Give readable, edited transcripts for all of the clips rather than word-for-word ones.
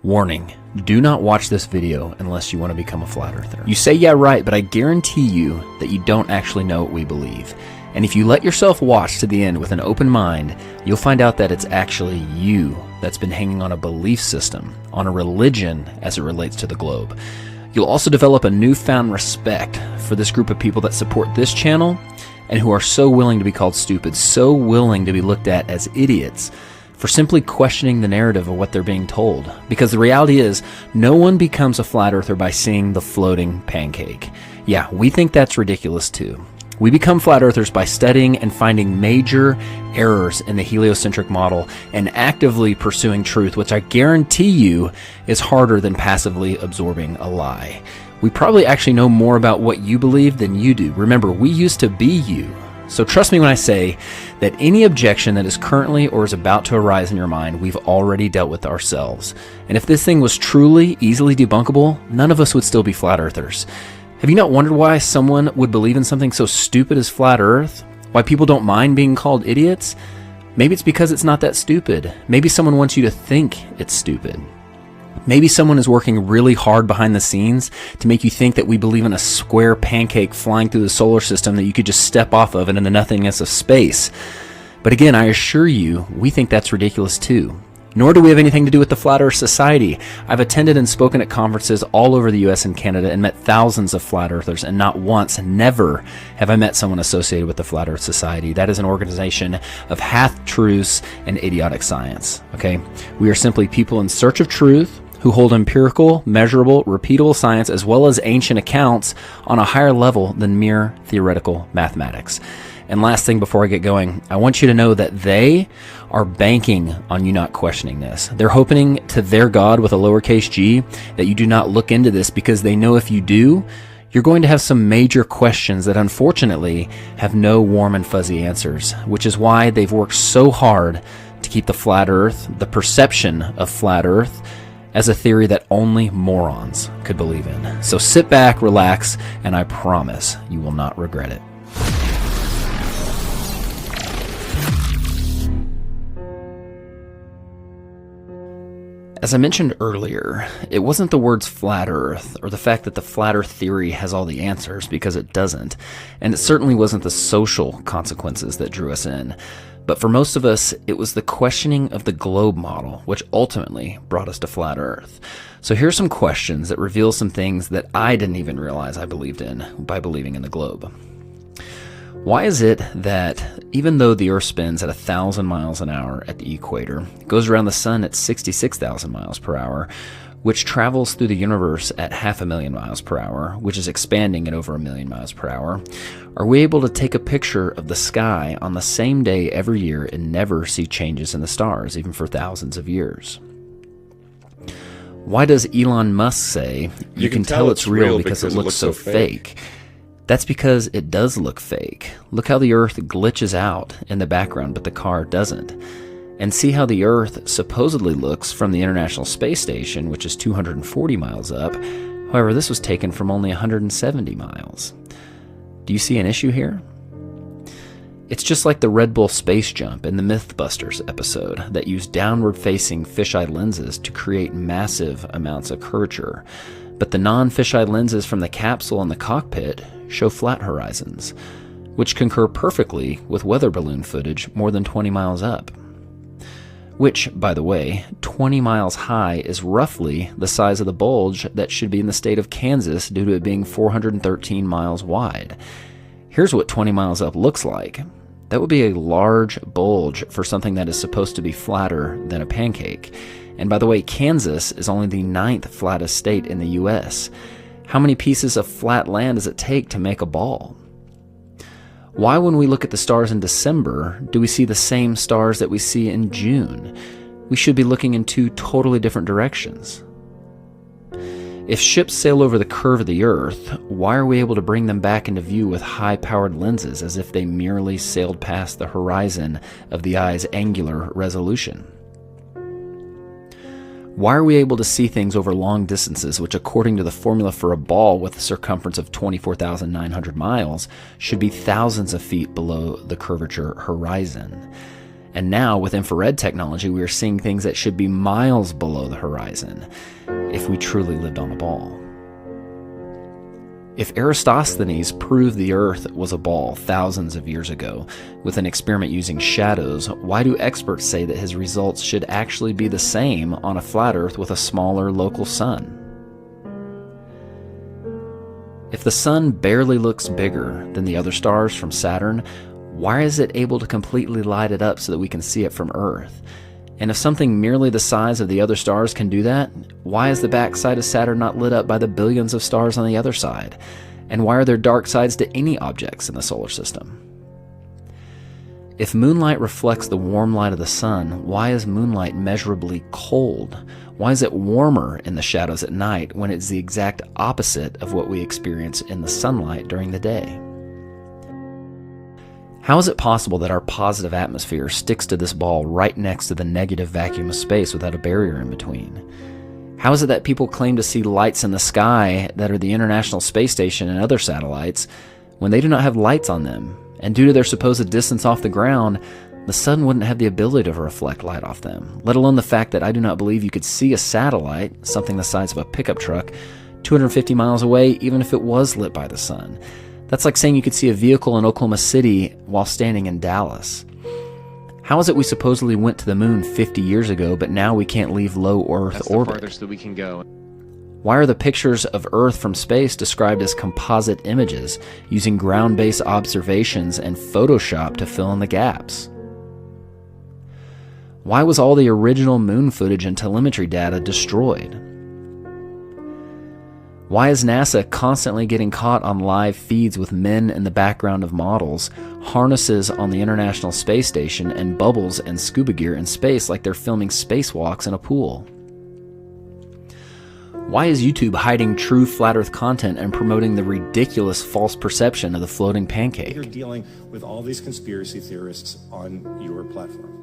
Warning, do not watch this video unless you want to become a flat earther. You say yeah right, but I guarantee you that you don't actually know what we believe. And if you let yourself watch to the end with an open mind, you'll find out that it's actually you that's been hanging on a belief system, on a religion as it relates to the globe. You'll also develop a newfound respect for this group of people that support this channel and who are so willing to be called stupid, so willing to be looked at as idiots for simply questioning the narrative of what they're being told. Because the reality is, no one becomes a flat earther by seeing the floating pancake. Yeah, we think that's ridiculous too. We become flat earthers by studying and finding major errors in the heliocentric model and actively pursuing truth, which I guarantee you is harder than passively absorbing a lie. We probably actually know more about what you believe than you do. Remember, we used to be you. So trust me when I say that any objection that is currently or is about to arise in your mind, we've already dealt with ourselves. And if this thing was truly easily debunkable, none of us would still be flat earthers. Have you not wondered why someone would believe in something so stupid as flat earth? Why people don't mind being called idiots? Maybe it's because it's not that stupid. Maybe someone wants you to think it's stupid. Maybe someone is working really hard behind the scenes to make you think that we believe in a square pancake flying through the solar system that you could just step off of and in the nothingness of space. But again, I assure you, we think that's ridiculous too. Nor do we have anything to do with the Flat Earth Society. I've attended and spoken at conferences all over the US and Canada and met thousands of flat earthers, and not once, never have I met someone associated with the Flat Earth Society. That is an organization of half-truths and idiotic science. Okay? We are simply people in search of truth who hold empirical, measurable, repeatable science as well as ancient accounts on a higher level than mere theoretical mathematics. And last thing before I get going, I want you to know that they are banking on you not questioning this. They're hoping to their God with a lowercase g that you do not look into this, because they know if you do, you're going to have some major questions that unfortunately have no warm and fuzzy answers, which is why they've worked so hard to keep the flat earth, the perception of flat earth, as a theory that only morons could believe in. So sit back, relax, and I promise you will not regret it. As I mentioned earlier, it wasn't the words flat earth or the fact that the flat earth theory has all the answers, because it doesn't. And it certainly wasn't the social consequences that drew us in. But for most of us, it was the questioning of the globe model, which ultimately brought us to flat earth. So here's some questions that reveal some things that I didn't even realize I believed in by believing in the globe. Why is it that even though the Earth spins at 1,000 miles an hour at the equator, it goes around the sun at 66,000 miles per hour, which travels through the universe at 500,000 miles per hour, which is expanding at over 1,000,000 miles per hour, are we able to take a picture of the sky on the same day every year and never see changes in the stars, even for thousands of years? Why does Elon Musk say, you can tell it's real because it looks so fake? That's because it does look fake. Look how the Earth glitches out in the background, but the car doesn't. And see how the Earth supposedly looks from the International Space Station, which is 240 miles up. However, this was taken from only 170 miles. Do you see an issue here? It's just like the Red Bull space jump in the Mythbusters episode that used downward-facing fisheye lenses to create massive amounts of curvature. But the non-fisheye lenses from the capsule and the cockpit show flat horizons, which concur perfectly with weather balloon footage more than 20 miles up. Which, by the way, 20 miles high is roughly the size of the bulge that should be in the state of Kansas due to it being 413 miles wide. Here's what 20 miles up looks like. That would be a large bulge for something that is supposed to be flatter than a pancake. And by the way, Kansas is only the 9th flattest state in the US. How many pieces of flat land does it take to make a ball? Why, when we look at the stars in December, do we see the same stars that we see in June? We should be looking in two totally different directions. If ships sail over the curve of the Earth, why are we able to bring them back into view with high-powered lenses as if they merely sailed past the horizon of the eye's angular resolution? Why are we able to see things over long distances, which according to the formula for a ball with a circumference of 24,900 miles, should be thousands of feet below the curvature horizon? And now, with infrared technology, we are seeing things that should be miles below the horizon, if we truly lived on a ball. If Eratosthenes proved the Earth was a ball thousands of years ago with an experiment using shadows, why do experts say that his results should actually be the same on a flat Earth with a smaller local sun? If the sun barely looks bigger than the other stars from Saturn, why is it able to completely light it up so that we can see it from Earth? And if something merely the size of the other stars can do that, why is the backside of Saturn not lit up by the billions of stars on the other side? And why are there dark sides to any objects in the solar system? If moonlight reflects the warm light of the sun, why is moonlight measurably cold? Why is it warmer in the shadows at night when it's the exact opposite of what we experience in the sunlight during the day? How is it possible that our positive atmosphere sticks to this ball right next to the negative vacuum of space without a barrier in between? How is it that people claim to see lights in the sky that are the International Space Station and other satellites when they do not have lights on them? And due to their supposed distance off the ground, the sun wouldn't have the ability to reflect light off them, let alone the fact that I do not believe you could see a satellite, something the size of a pickup truck, 250 miles away, even if it was lit by the sun. That's like saying you could see a vehicle in Oklahoma City while standing in Dallas. How is it we supposedly went to the moon 50 years ago, but now we can't leave low Earth orbit? That's the farthest that we can go. Why are the pictures of Earth from space described as composite images, using ground-based observations and Photoshop to fill in the gaps? Why was all the original moon footage and telemetry data destroyed? Why is NASA constantly getting caught on live feeds with men in the background of models, harnesses on the International Space Station, and bubbles and scuba gear in space like they're filming spacewalks in a pool? Why is YouTube hiding true flat Earth content and promoting the ridiculous false perception of the floating pancake? You're dealing with all these conspiracy theorists on your platform.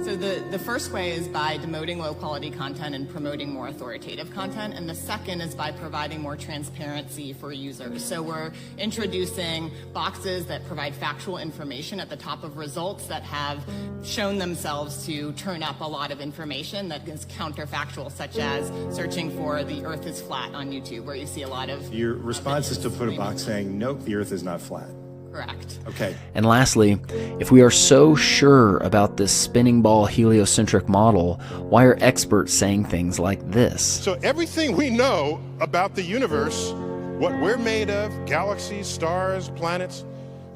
So the first way is by demoting low-quality content and promoting more authoritative content, and the second is by providing more transparency for users. So we're introducing boxes that provide factual information at the top of results that have shown themselves to turn up a lot of information that is counterfactual, such as searching for the Earth is flat on YouTube, where you see a lot of... Your response is to put a box saying, nope, the Earth is not flat. Correct. Okay. And lastly, if we are so sure about this spinning ball heliocentric model, why are experts saying things like this? So everything we know about the universe, what we're made of, galaxies, stars, planets,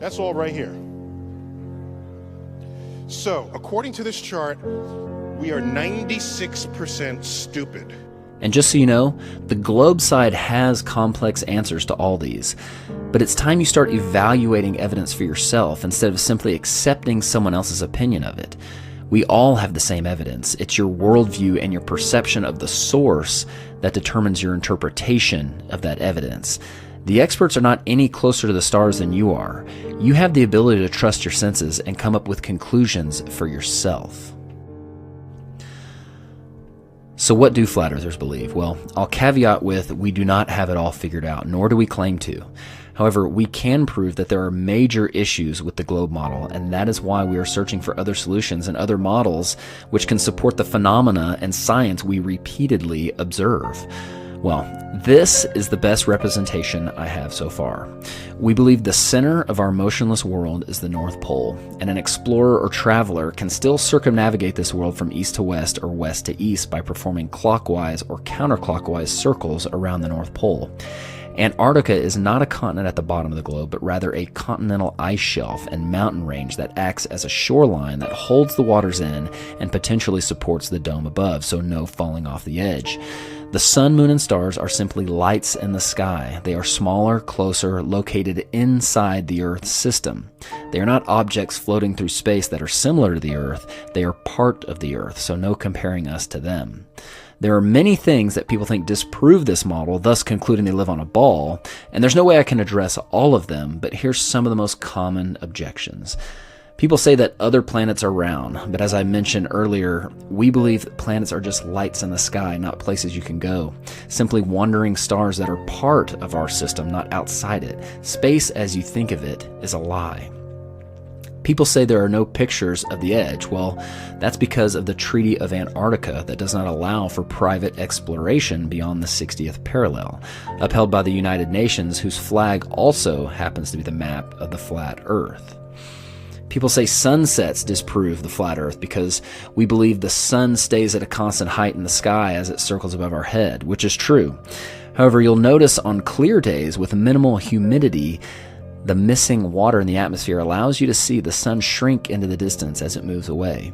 that's all right here. So according to this chart, we are 96% stupid. And just so you know, the globe side has complex answers to all these. But it's time you start evaluating evidence for yourself instead of simply accepting someone else's opinion of it. We all have the same evidence. It's your worldview and your perception of the source that determines your interpretation of that evidence. The experts are not any closer to the stars than you are. You have the ability to trust your senses and come up with conclusions for yourself. So what do flat earthers believe? Well, I'll caveat with, we do not have it all figured out, nor do we claim to. However, we can prove that there are major issues with the globe model, and that is why we are searching for other solutions and other models which can support the phenomena and science we repeatedly observe. Well, this is the best representation I have so far. We believe the center of our motionless world is the North Pole, and an explorer or traveler can still circumnavigate this world from east to west or west to east by performing clockwise or counterclockwise circles around the North Pole. Antarctica is not a continent at the bottom of the globe, but rather a continental ice shelf and mountain range that acts as a shoreline that holds the waters in and potentially supports the dome above, so no falling off the edge. The sun, moon, and stars are simply lights in the sky. They are smaller, closer, located inside the Earth's system. They are not objects floating through space that are similar to the Earth. They are part of the Earth, so no comparing us to them. There are many things that people think disprove this model, thus concluding they live on a ball, and there's no way I can address all of them, but here's some of the most common objections. People say that other planets are round, but as I mentioned earlier, we believe planets are just lights in the sky, not places you can go. Simply wandering stars that are part of our system, not outside it. Space, as you think of it, is a lie. People say there are no pictures of the edge. Well, that's because of the Treaty of Antarctica that does not allow for private exploration beyond the 60th parallel, upheld by the United Nations, whose flag also happens to be the map of the flat Earth. People say sunsets disprove the flat Earth because we believe the sun stays at a constant height in the sky as it circles above our head, which is true. However, you'll notice on clear days with minimal humidity, the missing water in the atmosphere allows you to see the sun shrink into the distance as it moves away.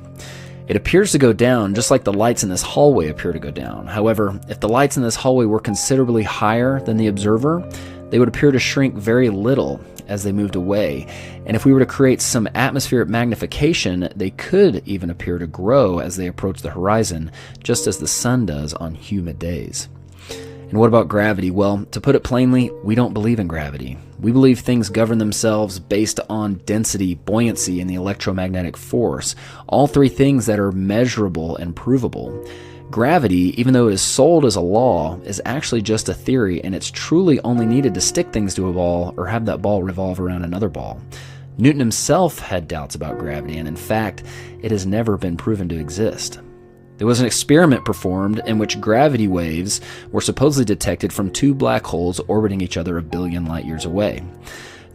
It appears to go down just like the lights in this hallway appear to go down. However, if the lights in this hallway were considerably higher than the observer, they would appear to shrink very little as they moved away. And if we were to create some atmospheric magnification, they could even appear to grow as they approach the horizon, just as the sun does on humid days. And what about gravity? Well, to put it plainly, we don't believe in gravity. We believe things govern themselves based on density, buoyancy, and the electromagnetic force, all three things that are measurable and provable. Gravity, even though it is sold as a law, is actually just a theory, and it's truly only needed to stick things to a ball or have that ball revolve around another ball. Newton himself had doubts about gravity, and in fact, it has never been proven to exist. There was an experiment performed in which gravity waves were supposedly detected from two black holes orbiting each other 1 billion light years away.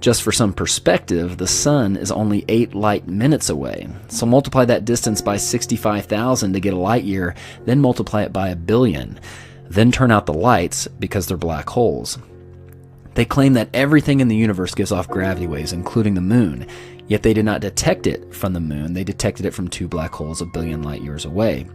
Just for some perspective, the sun is only 8 light minutes away. So multiply that distance by 65,000 to get a light year, then multiply it by 1 billion. Then turn out the lights because they're black holes. They claim that everything in the universe gives off gravity waves, including the moon. Yet they did not detect it from the moon. They detected it from two black holes 1 billion light years away.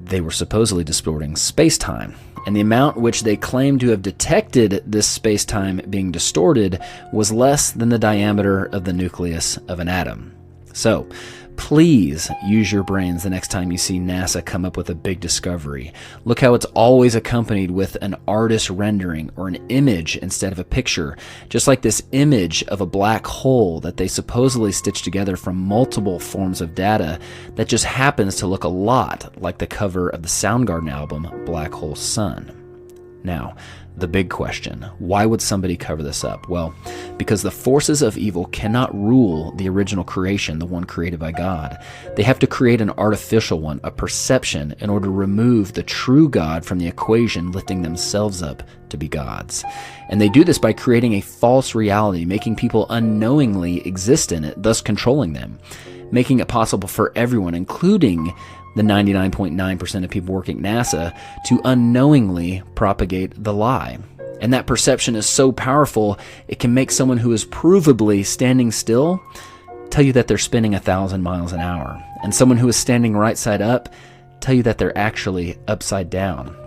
They were supposedly distorting space-time. And the amount which they claimed to have detected this space-time being distorted was less than the diameter of the nucleus of an atom. So, please use your brains the next time you see NASA come up with a big discovery. Look how it's always accompanied with an artist rendering or an image instead of a picture, just like this image of a black hole that they supposedly stitched together from multiple forms of data that just happens to look a lot like the cover of the Soundgarden album, Black Hole Sun. Now, the big question, why would somebody cover this up? Well, because the forces of evil cannot rule the original creation, the one created by God. They have to create an artificial one, a perception, in order to remove the true God from the equation, lifting themselves up to be gods. And they do this by creating a false reality, making people unknowingly exist in it, thus controlling them, making it possible for everyone, including the 99.9% of people working at NASA, to unknowingly propagate the lie. And that perception is so powerful, it can make someone who is provably standing still tell you that they're spinning 1,000 miles an hour. And someone who is standing right side up tell you that they're actually upside down.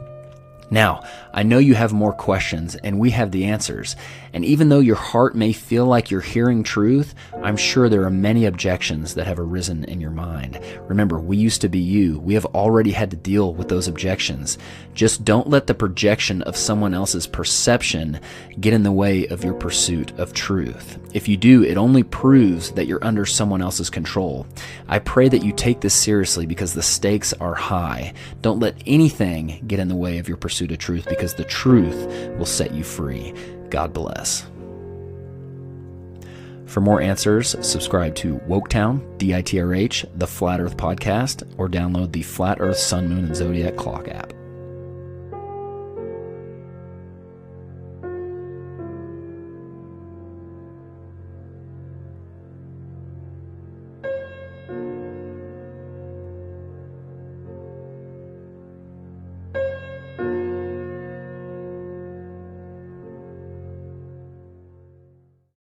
Now, I know you have more questions, and we have the answers. And even though your heart may feel like you're hearing truth, I'm sure there are many objections that have arisen in your mind. Remember, we used to be you. We have already had to deal with those objections. Just don't let the projection of someone else's perception get in the way of your pursuit of truth. If you do, it only proves that you're under someone else's control. I pray that you take this seriously because the stakes are high. Don't let anything get in the way of your pursuit of truth, because the truth will set you free. God bless. For more answers, subscribe to Woketown, DITRH, the Flat Earth Podcast, or download the Flat Earth Sun, Moon, and Zodiac Clock app.